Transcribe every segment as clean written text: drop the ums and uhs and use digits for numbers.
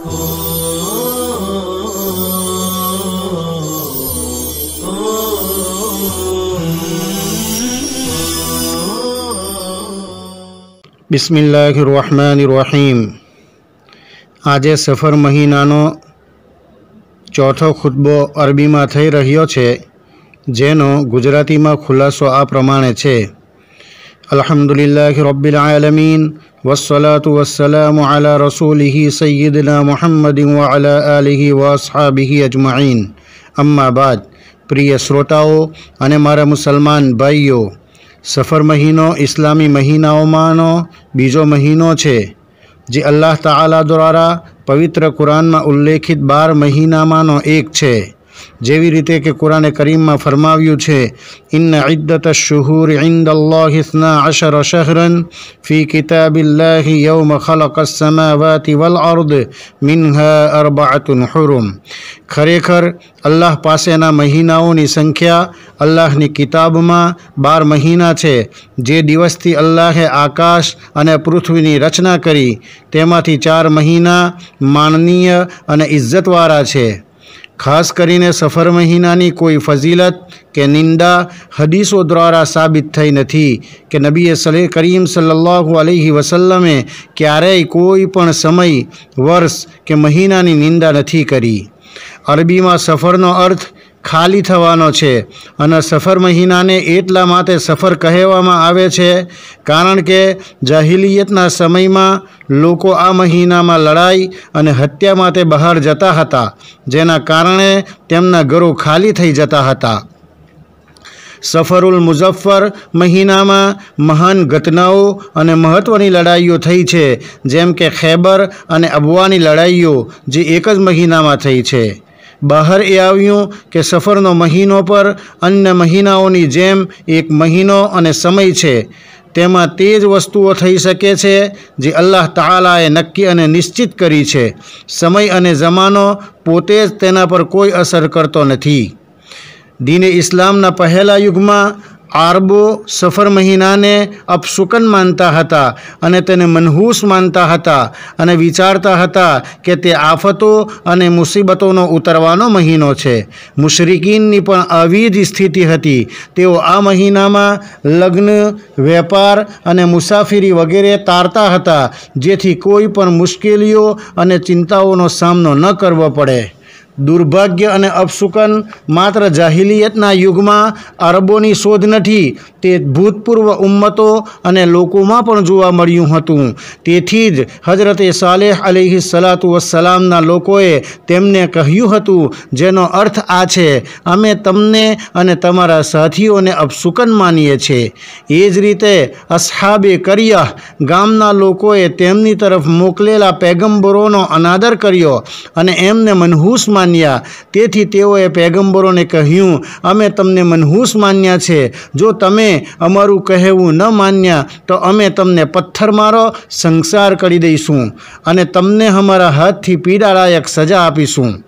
બિસ્મિલ્લાહિર્રહમાનિર્રહીમ। આજે સફર મહિનાનો ચોથો ખુતબો અરબીમાં થઈ રહ્યો છે, જેનો ગુજરાતીમાં ખુલાસો આ પ્રમાણે છે: અલ્હમ્દુલિલ્લાહી રબ્બિલ આલમીન વસ્સલાતુ વસ્સલામુ અલા રસૂલિહી સય્યિદિના મુહમ્મદિન વ અલા આલિહી વ અસ્હાબિહી અજમાઈન। અમ્મા બાદ। પ્રિય શ્રોતાઓ અને મારા મુસલમાન ભાઈઓ, સફર મહિનો ઇસ્લામી મહિનાઓમાંનો બીજો મહિનો છે, જે અલ્લાહ તાલા દ્વારા પવિત્ર કુરાનમાં ઉલ્લેખિત 12 મહિનામાંનો એક છે। જેવી રીતે કે કુરાને કરીમમાં ફરમાવ્યું છે, ઇન્ન ઇદ્દત અશ-શુહૂર ઇન્દલ્લાહિ 12 શહરન ફી કિતાબિલ્લાહિ યૌમ ખલકસ સમાવાતિ વલ અર્દ મિન્હા અરબઅતુન હુરુમ। ખરેખર અલ્લાહ પાસેના મહિનાઓની સંખ્યા અલ્લાહની કિતાબમાં 12 મહિના છે, જે દિવસથી અલ્લાહે આકાશ અને પૃથ્વીની રચના કરી તેમાંથી 4 મહિના માનનીય અને ઇજ્જતવાળા છે। ખાસ કરીને સફર મહિનાની કોઈ ફજીલત કે નિંદા હદીસો દ્વારા સાબિત થઈ નથી કે નબી કરીમ સલ્લલ્લાહુ અલૈહિ વસલ્લમે ક્યારેય કોઈ પણ સમય, વર્ષ કે મહિનાની નિંદા નથી કરી। અરબીમાં સફરનો અર્થ ખાલી થવાનો છે, અને સફર મહિનાને એટલા માટે સફર કહેવામાં આવે છે કારણ કે જાહિલિયતના સમયમાં લોકો આ મહિનામાં લડાઈ અને હત્યા માટે બહાર જતા હતા, જેના કારણે તેમના ઘરો ખાલી થઈ જતા હતા। સફરુલ મુઝફ્ફર મહિનામાં મહાન ઘટનાઓ અને મહત્ત્વની લડાઈઓ થઈ છે, જેમ કે ખૈબર અને અબવાની લડાઈઓ, જે એક જ મહિનામાં થઈ છે। બહાર એ આવ્યું કે સફરનો મહિનો પર અન્ય મહિનાઓની જેમ એક મહિનો અને સમય છે, તેમાં તે જ વસ્તુઓ થઈ શકે છે જે અલ્લાહ તાલાએ નક્કી અને નિશ્ચિત કરી છે। સમય અને જમાનો પોતે જ તેના પર કોઈ અસર કરતો નથી। દીને ઇસ્લામના પહેલા યુગમાં આરબો સફર મહિનાને અપશુકન માનતા હતા અને તેને મનહૂસ માનતા હતા અને વિચારતા હતા કે તે આફતો અને મુસીબતોનો ઉતરવાનો મહિનો છે। મુશરિકીનની પણ આવી જ સ્થિતિ હતી। તેઓ આ મહિનામાં લગ્ન, વેપાર અને મુસાફરી વગેરે ટાળતા હતા, જેથી કોઈ પણ મુશ્કેલીઓ અને ચિંતાઓનો સામનો ન કરવો પડે। દુર્ભાગ્ય અને અપશુકન માત્ર જાહિલિયતના યુગમાં અરબોની શોધ નથી, તે ભૂતપૂર્વ ઉમ્મતો અને લોકોમાં પણ જોવા મળ્યું હતું। તેથી જ હજરતે સાલેહ અલૈહિ સલાતુ વસ્સલામના લોકોએ તેમને કહ્યું હતું, જેનો અર્થ આ છે, અમે તમને અને તમારા સાથીઓને અપશુકન માનીએ છીએ। એ જ રીતે અસ્હાબે કર્યા ગામના લોકોએ તેમની તરફ મોકલેલા પૈગંબરોનો અનાદર કર્યો અને એમને મનહૂસ માન્યા। તેથી તેઓએ પૈગંબરોને કહ્યું, અમે તમને મનહૂસ માન્યા છે। જો તમે અમારું કહેવું ન માન્યા તો અમે તમને પથ્થર મારો સંસાર કરી દઈશું અને તમને અમારા હાથથી પીડાદાયક સજા આપીશું।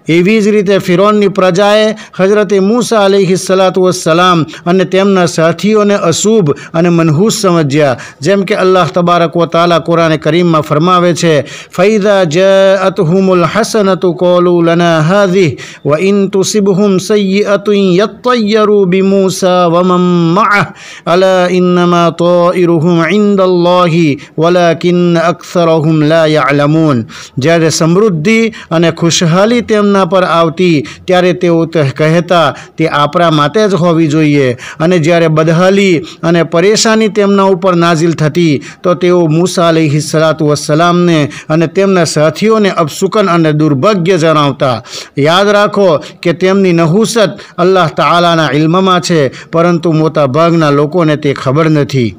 એવી જ રીતે ફિરૌનની પ્રજાએ હજરતે મૂસા અલૈહિ સલાતુ વસ્સલામ અને તેમના સાથીઓને અશુભ અને મનહૂસ સમજ્યા, જેમ કે અલ્લાહ તબારક વ તાલા કુરાને કરીમમાં ફરમાવે છે, ફૈઝા જાઅતહુમુલ હસનતુ કાલુ લના હાઝિહ વ ઇન તુસિબહુમ સય્યઅતુન યત્તયરુ બિમૂસા વ મન મઅહ અલા ઇન્નમા તાઇરુહુમ ઇન્દલ્લાહી વલાકિન અક્સરહુમ લા યઅલમૂન। જ્યારે સમૃદ્ધિ અને ખુશહાલી તેમના પર આવતી ત્યારે તેઓ કહેતા તે આપણા માટે જ હોવી જોઈએ, અને જ્યારે બદહાલી અને પરેશાની તેમના ઉપર નાઝિલ થતી તો તેઓ મૂસા અલૈહિ સલાતુ વસ્સલામને અને તેમના સાથીઓને અપશુકન અને દુર્ભાગ્ય જણાવતા। યાદ રાખો કે તેમની નહુસત અલ્લાહ તાલાના ઇલ્મમાં છે, પરંતુ મોટા ભાગના લોકોને તે ખબર નથી।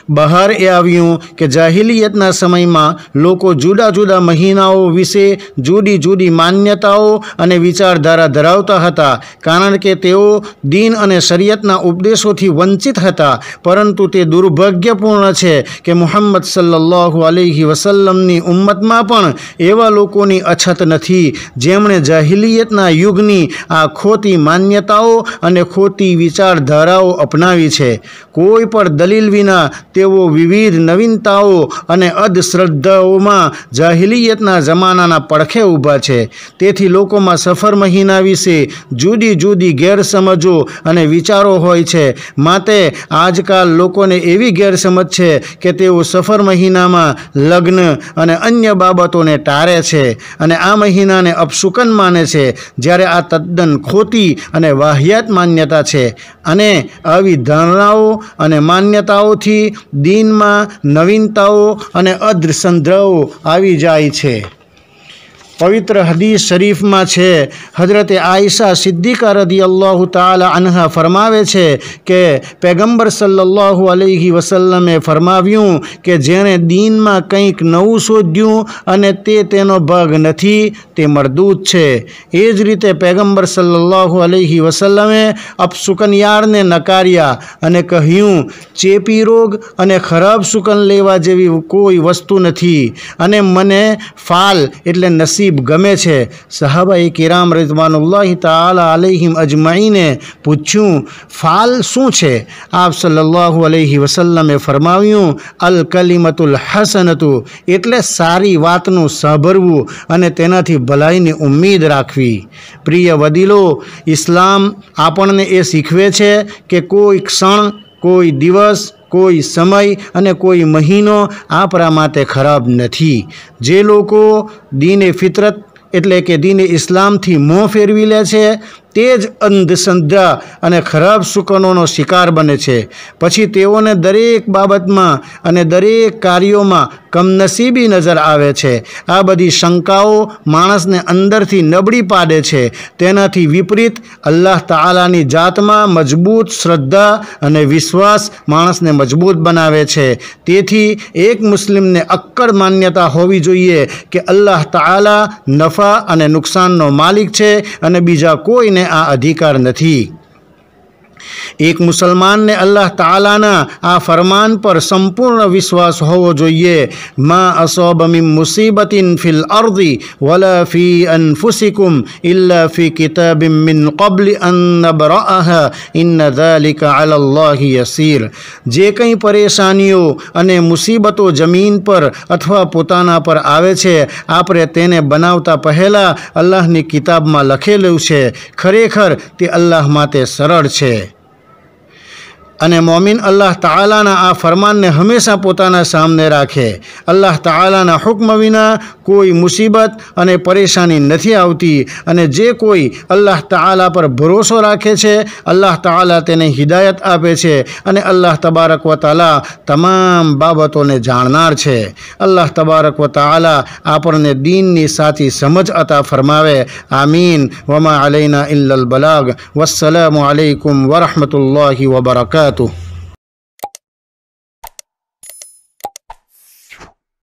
બહાર એ આવ્યું કે જાહિલિયતના સમયમાં લોકો જુદા જુદા મહિનાઓ વિશે જુદી જુદી માન્યતાઓ અને વિચારધારા ધરાવતા હતા, કારણ કે તેઓ દીન અને શરીયતના ઉપદેશોથી વંચિત હતા। પરંતુ તે દુર્ભાગ્યપૂર્ણ છે કે મુહમ્મદ સલ્લલ્લાહુ અલૈહિ વસલ્લમની ઉમ્મતમાં પણ એવા લોકોની અછત નથી જેમણે જાહિલિયતના યુગની આ ખોટી માન્યતાઓ અને ખોટી વિચારધારાઓ અપનાવી છે। કોઈ પણ દલીલ વિના તેઓ વિવિધ નવીનતાઓ અને અંધશ્રદ્ધાઓમાં જાહિલિયતના જમાનાના પડખે ઊભા છે। તેથી લોકોમાં સફર મહિના વિશે જુદી જુદી ગેરસમજો અને વિચારો હોય છે। માટે આજકાલ લોકોને એવી ગેરસમજ છે કે તેઓ સફર મહિનામાં લગ્ન અને અન્ય બાબતોને ટાળે છે અને આ મહિનાને અપશુકન માને છે, જ્યારે આ તદ્દન ખોટી અને વાહિયાત માન્યતા છે। અને આવી ધારણાઓ અને માન્યતાઓથી દીનમાં નવીનતાઓ અને અંધશ્રદ્ધાઓ આવી જાય છે। पवित्र हदीस शरीफ में छे हजरत आयशा सिद्दीका रदी अल्लाह ताला अन्हा फरमावे छे कि पैगंबर सल्लल्लाहु अलैहि वसल्लमे फरमाव्युं कि जेने दीन में कंईक नवुं शोध्युं अने तेनो भाग नथी ते मरदूत छे। ए ज रीते पैगंबर सल्लल्लाहु अलैहि वसल्लमे अपशुकनियारने नकार्या अने कह्युं चेपी रोग अने खराब शुकन लेवा जेवी कोई वस्तु नथी अने मने फाल एटले नसीब गमे छे। सहाबाए किराम रिज़वानुल्लाहि ताला अलैहिम अजमाईने पूछ्युं फाल शुं छे? आप सल्लल्लाहु अलैहि वसल्लमे फरमाव्युं अल कलिमतुल हसनतु एटले सारी वातनुं सांभळवुं अने तेनाथी भलाईनी उम्मीद राखवी। प्रिय वडीलो, इस्लाम आपणने ए शीखवे छे कि कोई क्षण, कोई दिवस, कोई समय अने कोई महीनो आपरा माटे खराब नथी। जे लोको दीने फितरत एटले के दीने इस्लाम थी मोह फेरवी ले छे तेज अंधश्रद्धा अने खराब शुकनोनो शिकार बने छे। पछी तेओने दरेक बाबतमां अने दरेक कार्योमां कमनसीबी नजर आवे छे। आ बधी शंकाओ माणसने अंदरथी नबળી पाडे छे। तेनाथी विपरीत अल्लाह तालानी जातमां मजबूत श्रद्धा अने विश्वास माणसने मजबूत बनावे छे। तेथी एक मुस्लिमने अक्कड़ मान्यता होवी जोईए कि अल्लाह ताला नफा अने नुकसाननो मालिक छे अने बीजा कोईने आ अधिकार नथी। एक मुसलमान ने अल्लाह तालाना आ फरमान पर संपूर्ण विश्वास होवो जोईए। मा असोब मिन मुसीबतिन फिल अर्दी वला फी अनफुसिकुम इल्ला फी किताबिन मिन क़ब्ल अन नबरअहा इन्न ज़ालिका अलल्लाहि यसीर। जे कई परेशानीओ अने मुसीबतो जमीन पर अथवा पोताना पर आवे छे आपणे तेने बनावता पहेला अल्लाहनी किताबमां लखेलुं छे। खरेखर ते अल्लाह माटे सरळ छे। अने मोमिन अल्लाह तालाना आ फरमान ने हमेशा पोताना सामने राखे। अल्लाह तालाना हुक्म विना कोई मुसीबत अने परेशानी नहीं आवती अने जे कोई अल्लाह ताला पर भरोसो राखे छे अल्लाह ताला तेने हिदायत आपे छे अने अल्लाह तबारक व ताला तमाम बाबतोने जाणनार छे। अल्लाह तबारक व ताला आपणे दीननी साची समझ अता फरमावे। आमीन। वमा अलैना इल्लल बलाग। वस्सलामु अलैकुम व रहमतुल्लाहि व बरकातुहू।